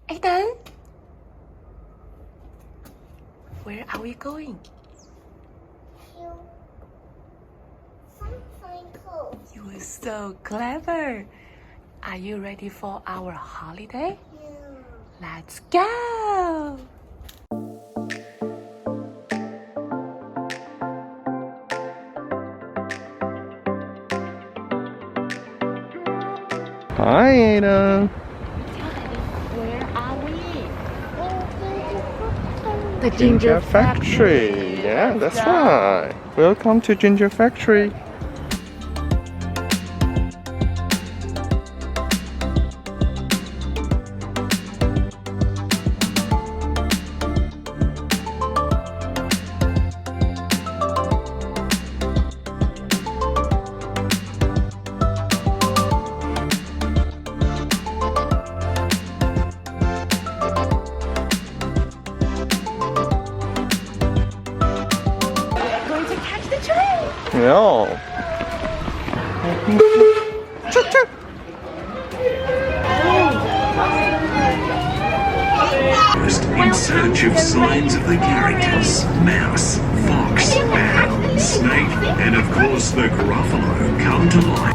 Aiden, where are we going? Something cool. You are so clever. Are you ready for our holiday? Yeah. Let's go! Hi, Ada. Where are we? The Ginger Factory. Yeah, that's right. Welcome to Ginger Factory. Going to catch the train. Yeah. In search of signs of the characters mouse, fox, owl, snake, and of course the gruffalo come to life.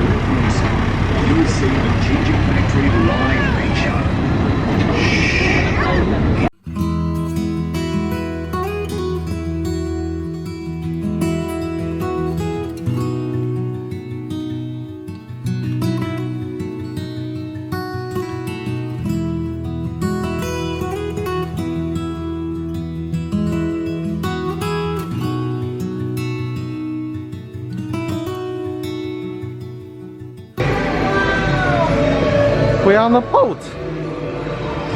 You will see the Ginger Factory live feature. We're on the boat.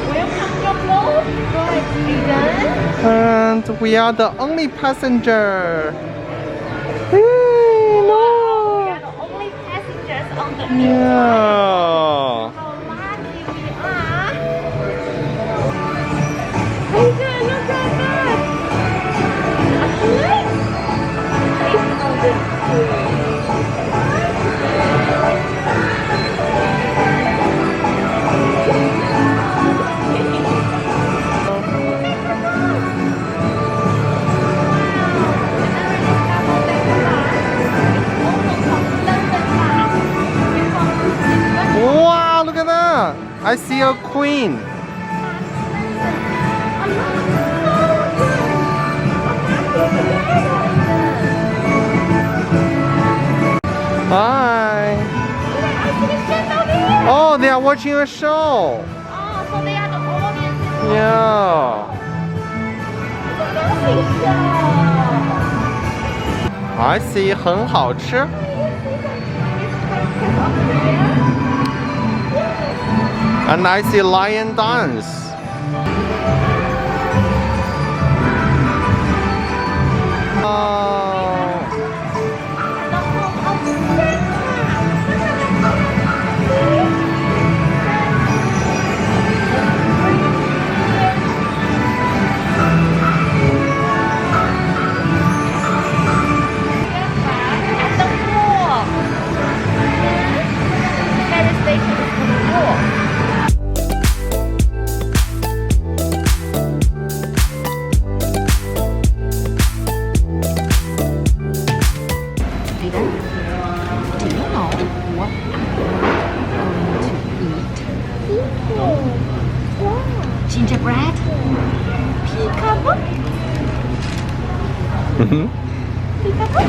Welcome your boat, right, Aiden? And we are the only passenger. Hey, We no. are the only passengers on the Yeah. How lucky we are! Aiden, look at that! Wow, look at that. I see a queen. Hi. Oh, they are watching a show. Oh, so they are the audience. Yeah. I see 很好吃. And I see lion dance. Oh. Gingerbread, peekaboo, peekaboo,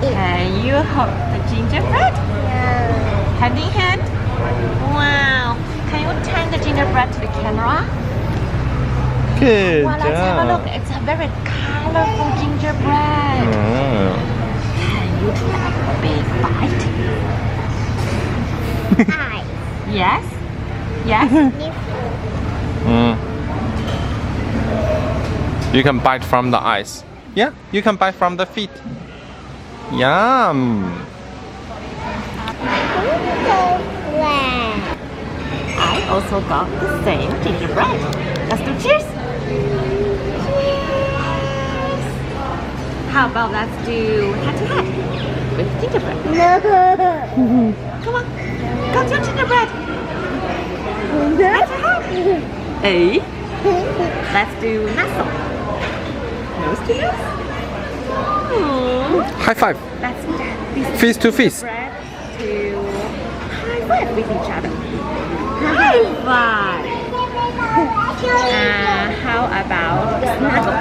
Can you hold the gingerbread? Hand in hand? Wow. Can you turn the gingerbread to the camera? Good Well, let's have a job. look. It's a very colorful gingerbread. Oh. Can you take a big bite? Yes? Yes? You can bite from the eyes. Yeah, you can bite from the feet. Yum. I also got the same gingerbread. Let's do cheers. How about let's do head to head with gingerbread? Come on, got your gingerbread. Head to head. Hey, let's do nestle. Nose to nose. High five. Let's get this Fist to fist. gingerbread to high five with each other. High five. How about snuggle?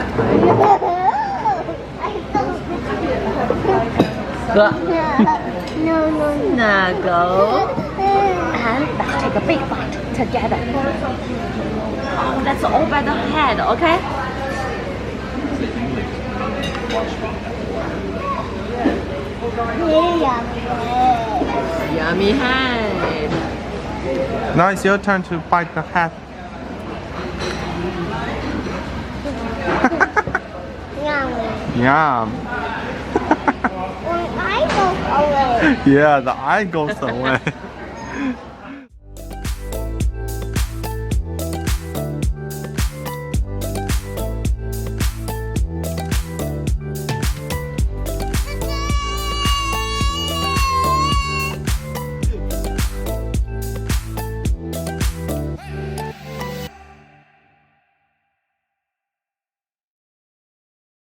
Snuggle. And let's take a big bite together. Oh, that's all by the head, okay? Yummy head. Now it's your turn to bite the hat. Yum. When I go away. Yeah, the eye goes away.